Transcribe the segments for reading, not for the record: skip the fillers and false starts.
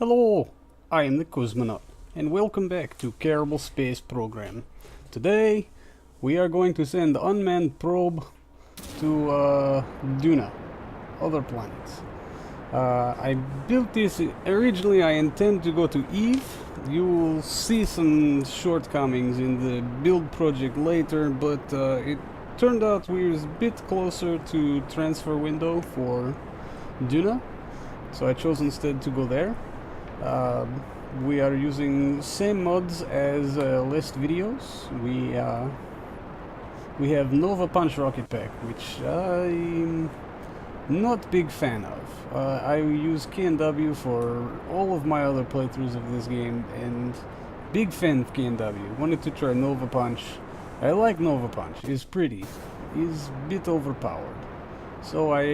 Hello, I am the Cosmonaut, and welcome back to Caribou Space Program. Today, we are going to send unmanned probe to Duna, other planets. I built this originally. I intend to go to Eve. You will see some shortcomings in the build project later, but it turned out we was a bit closer to transfer window for Duna, so I chose instead to go there. Um, we are using same mods as last videos. We have Nova Punch Rocket Pack, which I'm not big fan of. I use KNW for all of my other playthroughs of this game, and big fan of KNW. Wanted to try Nova Punch. I like Nova Punch. It's pretty. It's a bit overpowered. So I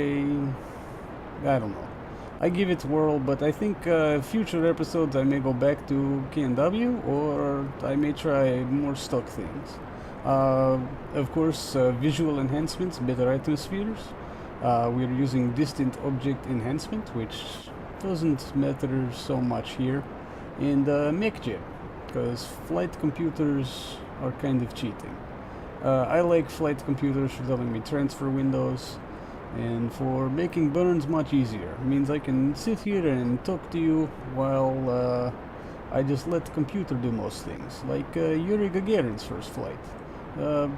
don't know. I give it a whirl, but I think future episodes I may go back to KNW, or I may try more stock things. Of course, visual enhancements, better atmospheres. We're using distant object enhancement, which doesn't matter so much here, and MechJet, because flight computers are kind of cheating. I like flight computers for telling me transfer windows, and for making burns much easier. It means I can sit here and talk to you while I just let the computer do most things, like Yuri Gagarin's first flight.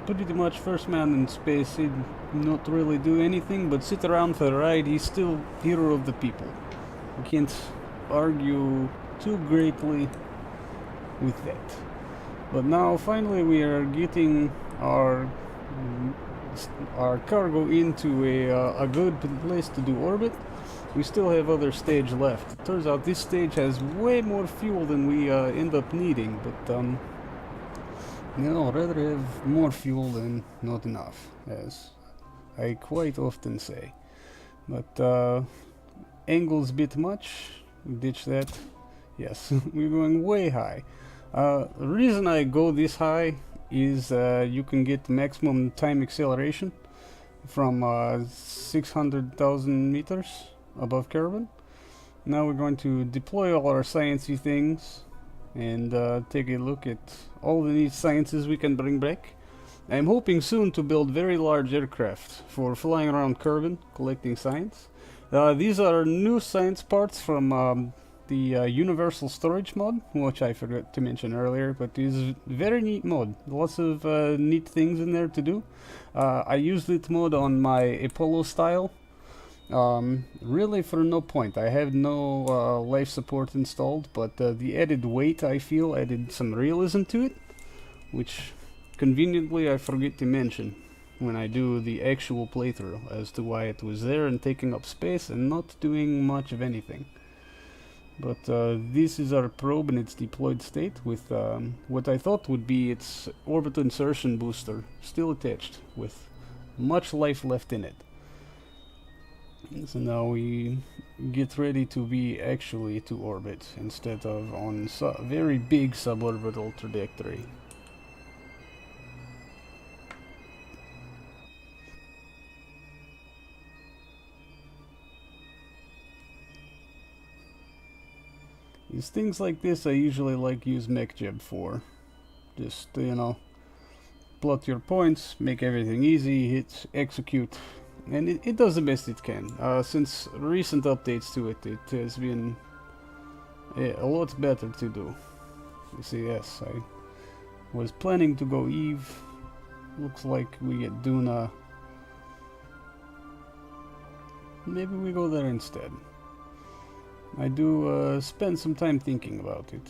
Pretty much first man in space, he'd not really do anything but sit around for the ride. He's still hero of the people. You can't argue too greatly with that. But now finally we are getting our cargo into a good place to do orbit. We still have other stage left. It turns out this stage has way more fuel than we end up needing, but I'd rather have more fuel than not enough, as I quite often say. But angle's bit much. Ditch that. Yes, we're going way high. The reason I go this high is you can get maximum time acceleration from 600,000 meters above Kerbin. Now we're going to deploy all our sciencey things and take a look at all the neat sciences we can bring back. I'm hoping soon to build very large aircraft for flying around Kerbin, collecting science. These are new science parts from the universal storage mod, which I forgot to mention earlier, but is very neat mod. Lots of neat things in there to do. I used it mod on my Apollo style, really for no point. I have no life support installed, but the added weight I feel added some realism to it, which conveniently I forget to mention when I do the actual playthrough as to why it was there and taking up space and not doing much of anything. But this is our probe in its deployed state with what I thought would be its orbital insertion booster still attached with much life left in it. And so now we get ready to be actually to orbit instead of on very big suborbital trajectory. These things like this I usually like use MechJeb for. Just, plot your points, make everything easy, hit execute, and it does the best it can. Since recent updates to it, it has been a lot better to do. You see, yes, I was planning to go Eve. Looks like we get Duna. Maybe we go there instead. I do spend some time thinking about it.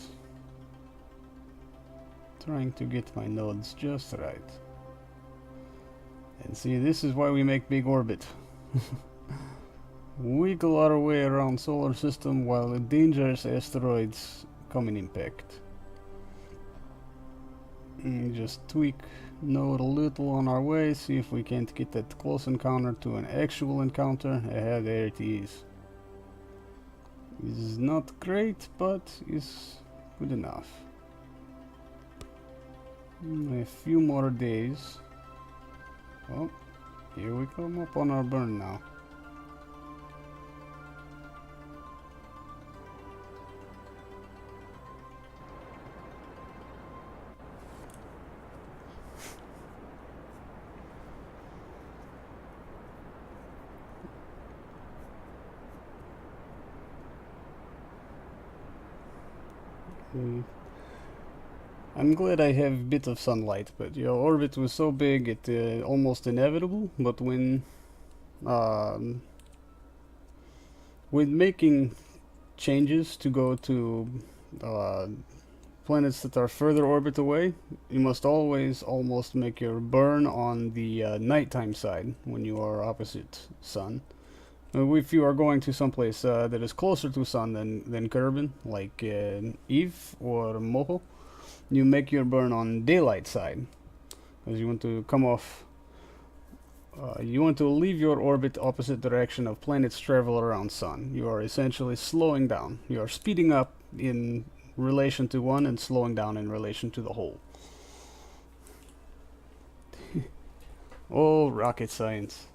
Trying to get my nodes just right. And see, this is why we make big orbit. Wiggle our way around solar system while the dangerous asteroids come in impact. And just tweak node a little on our way, see if we can't get that close encounter to an actual encounter. There it is. Is not great, but is good enough. A few more days. Oh, here we come up on our burn now. Mm. I'm glad I have a bit of sunlight, but your orbit was so big it almost inevitable. But um, with making changes to go to uh, planets that are further orbit away, you must always almost make your burn on the nighttime side when you are opposite Sun. If you are going to someplace that is closer to Sun than Kerbin, like Eve or Moho, you make your burn on daylight side, because you want to come off. You want to leave your orbit opposite direction of planets travel around Sun. You are essentially slowing down. You are speeding up in relation to one and slowing down in relation to the whole. Oh, rocket science.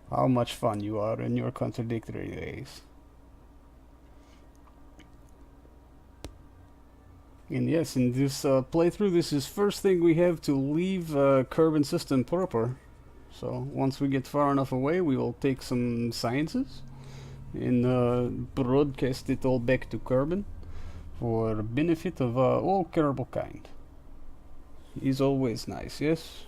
How much fun you are in your contradictory days. And yes, in this playthrough, this is first thing we have to leave Kerbin system proper. So once we get far enough away, we will take some sciences and broadcast it all back to Kerbin for benefit of all Kerbal kind. Is always nice, yes?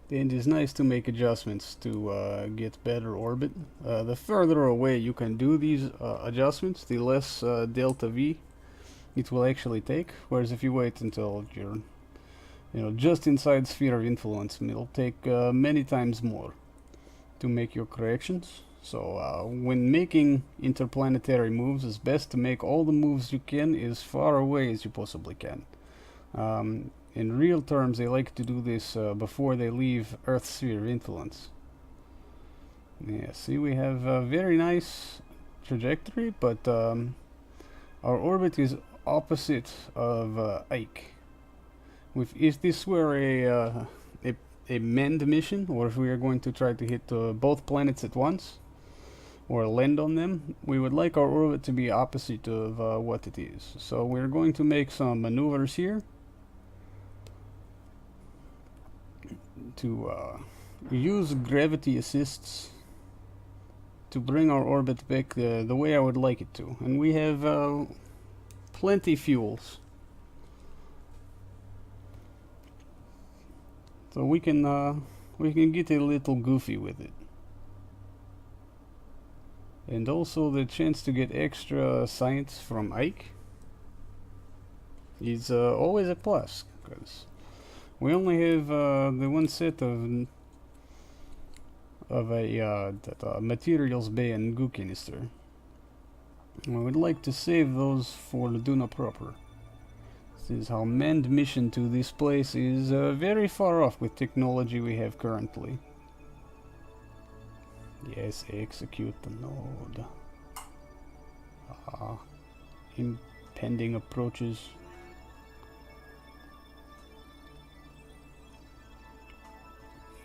And it's nice to make adjustments to get better orbit. The further away you can do these adjustments, the less delta V it will actually take. Whereas if you wait until you're, just inside sphere of influence, it'll take many times more to make your corrections. So when making interplanetary moves, it's best to make all the moves you can as far away as you possibly can. In real terms, they like to do this before they leave Earth's sphere of influence. Yeah, see, we have a very nice trajectory, but our orbit is opposite of Ike. If this were a manned mission, or if we are going to try to hit both planets at once, or land on them, we would like our orbit to be opposite of what it is. So we're going to make some maneuvers here to use gravity assists to bring our orbit back the way I would like it to. And we have plenty fuels. So we can get a little goofy with it. And also the chance to get extra science from Ike is always a plus, because we only have the one set of a materials bay and goo canister. We would like to save those for the Duna proper. This is how manned mission to this place is very far off with technology we have currently. Yes, execute the node. Impending approaches.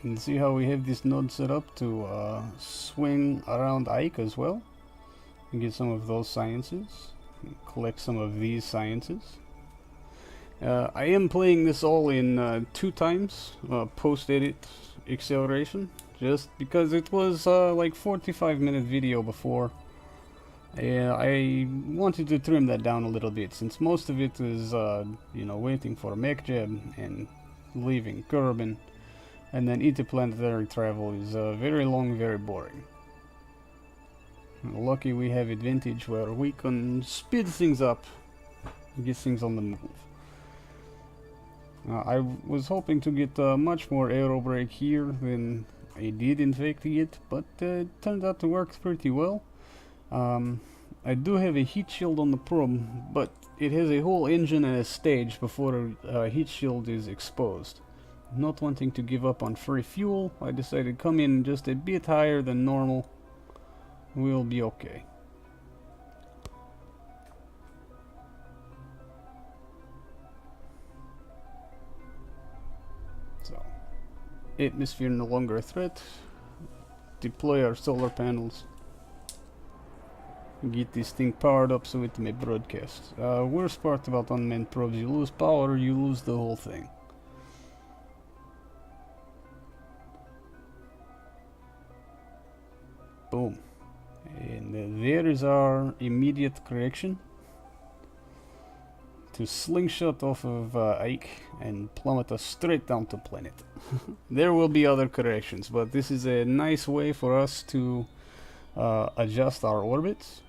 And see how we have this node set up to swing around Ike as well. And get some of those sciences. And collect some of these sciences. I am playing this all in 2 times post-edit acceleration. Just because it was like 45-minute video before. I wanted to trim that down a little bit, since most of it is, waiting for a mech jab and leaving Kerbin. And then interplanetary travel is very long, very boring. Lucky we have advantage where we can speed things up and get things on the move. I was hoping to get much more aero brake here than I did in fact get, but it turned out to work pretty well. I do have a heat shield on the probe, but it has a whole engine and a stage before a heat shield is exposed. Not wanting to give up on free fuel, I decided to come in just a bit higher than normal. We'll be okay. So, atmosphere no longer a threat. Deploy our solar panels. Get this thing powered up so it may broadcast. Worst part about unmanned probes, you lose power, you lose the whole thing. And there is our immediate correction. To slingshot off of Ike and plummet us straight down to planet. There will be other corrections, but this is a nice way for us to adjust our orbits.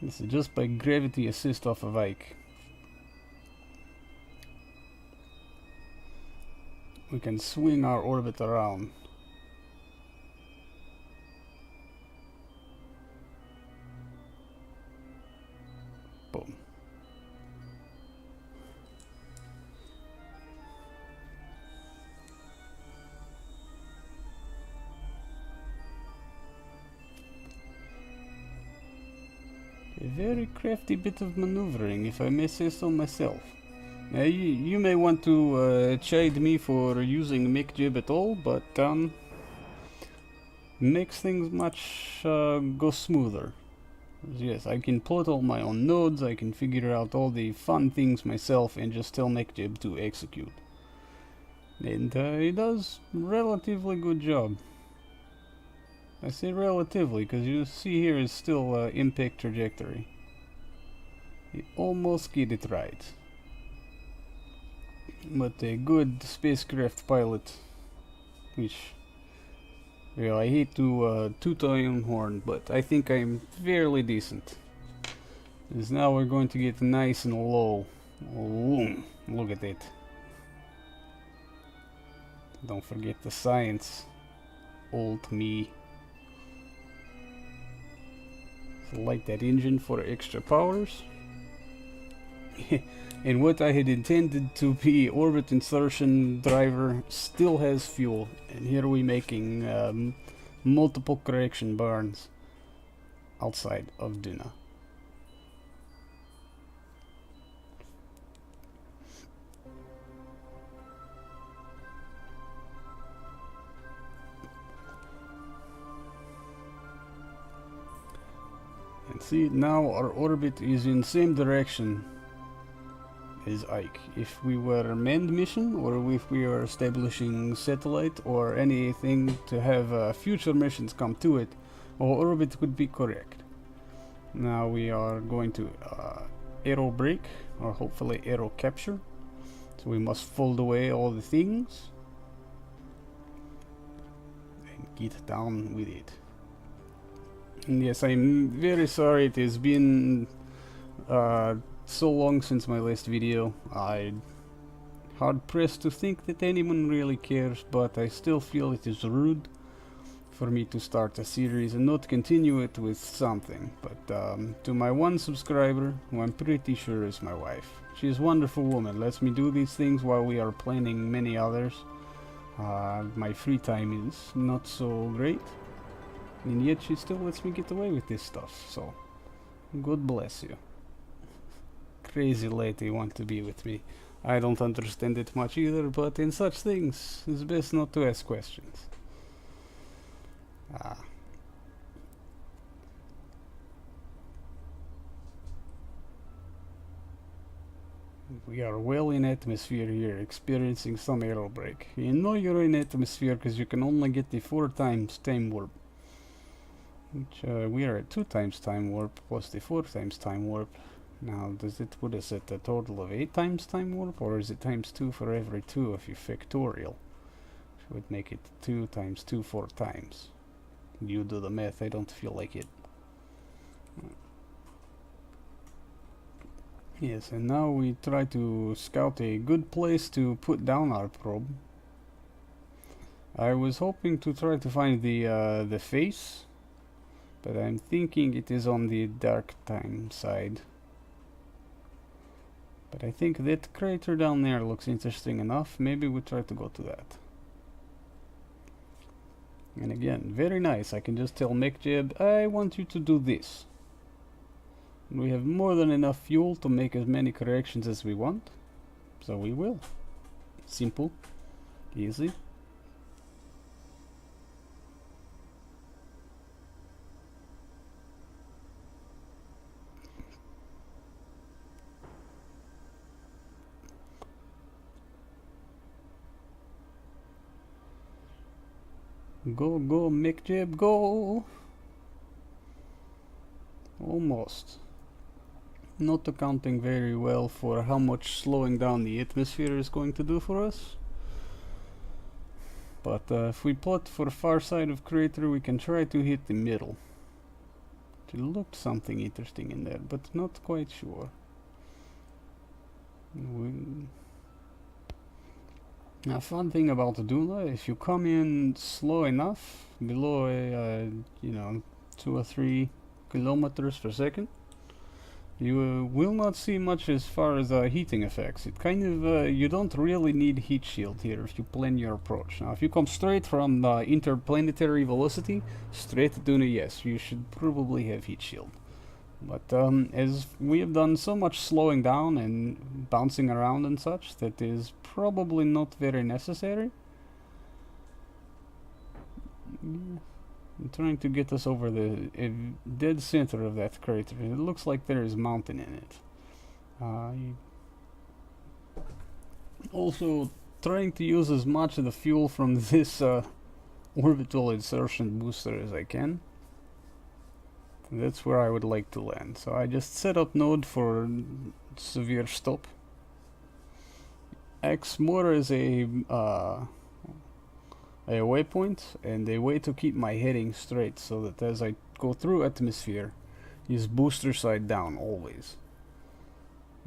This is just by gravity assist off of Ike. We can swing our orbit around. Boom. A very crafty bit of maneuvering, if I may say so myself. You may want to chide me for using MechJib at all, but makes things much go smoother. Yes, I can plot all my own nodes, I can figure out all the fun things myself and just tell MechJib to execute. And it does relatively good job. I say relatively, because you see here is still impact trajectory. You almost get it right. But a good spacecraft pilot, which... well, I hate to toot my own horn, but I think I'm fairly decent. Because now we're going to get nice and low. Boom. Look at it. Don't forget the science. Old me. So light that engine for extra powers. And what I had intended to be orbit insertion driver still has fuel. And here we're making multiple correction burns outside of Duna. And see, now our orbit is in same direction as Ike. If we were a manned mission, or if we are establishing satellite or anything to have future missions come to it, our orbit would be correct. Now we are going to aero brake, or hopefully aero capture. So we must fold away all the things and get down with it. And yes, I'm very sorry it has been so long since my last video. I'm hard pressed to think that anyone really cares, but I still feel it is rude for me to start a series and not continue it with something. But to my one subscriber, who I'm pretty sure is my wife, she's a wonderful woman, lets me do these things while we are planning many others. My free time is not so great, and yet she still lets me get away with this stuff, so God bless you. Crazy lady want to be with me. I don't understand it much either, but in such things, it's best not to ask questions. We are well in atmosphere here, experiencing some aero brake. You know you're in atmosphere because you can only get the 4 times time warp. Which we are at 2 times time warp plus the 4 times time warp. Now, does it put us at a total of 8 times time warp, or is it times 2 for every 2 if you factorial? Which would make it 2 times 2 4 times. You do the math, I don't feel like it. Yes, and now we try to scout a good place to put down our probe. I was hoping to try to find the face, but I'm thinking it is on the dark time side. But I think that crater down there looks interesting enough. Maybe we try to go to that. And again, very nice. I can just tell MechJib, I want you to do this. And we have more than enough fuel to make as many corrections as we want. So we will. Simple. Easy. Go, go, McJib, go! Almost. Not accounting very well for how much slowing down the atmosphere is going to do for us. But if we plot for the far side of crater, we can try to hit the middle. There looked something interesting in there, but not quite sure. A fun thing about Duna, if you come in slow enough, below a, 2 or 3 kilometers per second, you will not see much as far as heating effects. It kind of, you don't really need heat shield here if you plan your approach. Now, if you come straight from interplanetary velocity, straight to Duna, yes, you should probably have heat shield. But as we have done so much slowing down and bouncing around and such, that is probably not very necessary. I'm trying to get us over the dead center of that crater. It looks like there is mountain in it. Also, trying to use as much of the fuel from this orbital insertion booster as I can. That's where I would like to land. So I just set up node for severe stop. X more as a waypoint and a way to keep my heading straight, so that as I go through atmosphere, use booster side down always.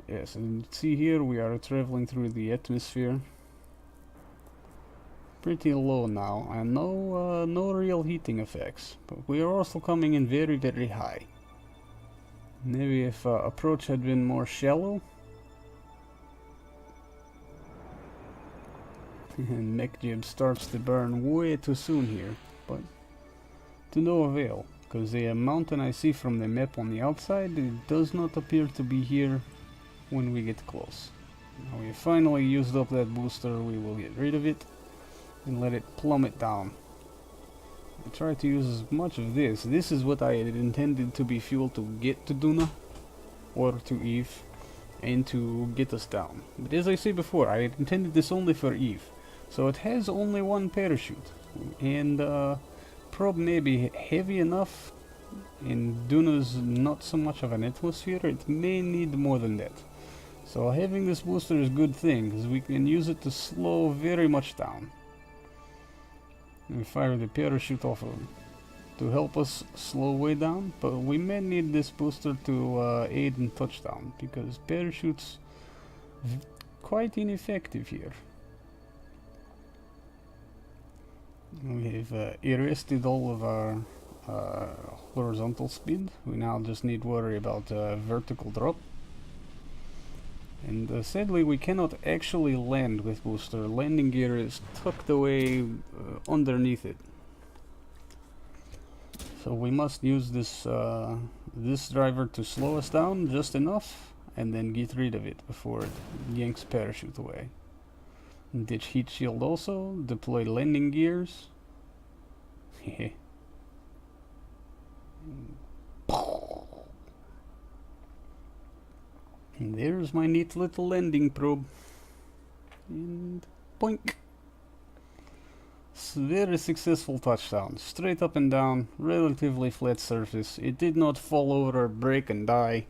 Yes, and see here we are traveling through the atmosphere. Pretty low now, and no real heating effects, but we are also coming in very, very high. Maybe if approach had been more shallow. And MechJib starts to burn way too soon here, but to no avail, because the mountain I see from the map on the outside, it does not appear to be here when we get close. Now we finally used up that booster, we will get rid of it and let it plummet down. I try to use as much of this. This is what I had intended to be fuel to get to Duna or to Eve and to get us down. But as I said before, I had intended this only for Eve. So it has only one parachute, and probe may be heavy enough, and Duna's not so much of an atmosphere, it may need more than that. So having this booster is a good thing, because we can use it to slow very much down. We fire the parachute off of him to help us slow way down, but we may need this booster to aid in touchdown, because parachutes quite ineffective here. We have arrested all of our horizontal speed. We now just need to worry about vertical drop. And sadly we cannot actually land with booster. Landing gear is tucked away underneath it. So we must use this this driver to slow us down just enough and then get rid of it before it yanks parachute away. Ditch heat shield also, deploy landing gears. And there's my neat little landing probe. And boink! Very successful touchdown. Straight up and down, relatively flat surface. It did not fall over, break and die.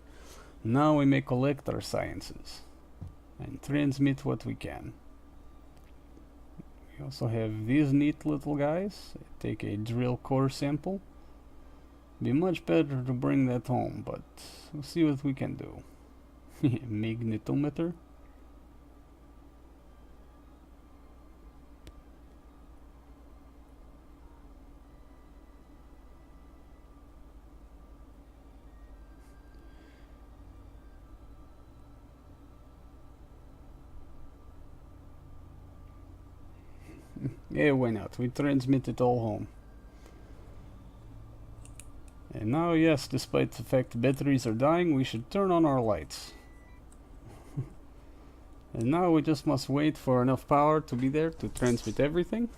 Now we may collect our sciences and transmit what we can. We also have these neat little guys. Take a drill core sample. Be much better to bring that home, but we'll see what we can do. Magnetometer. Yeah, why not? We transmit it all home. And now, yes, despite the fact the batteries are dying, we should turn on our lights. And now we just must wait for enough power to be there to transmit everything.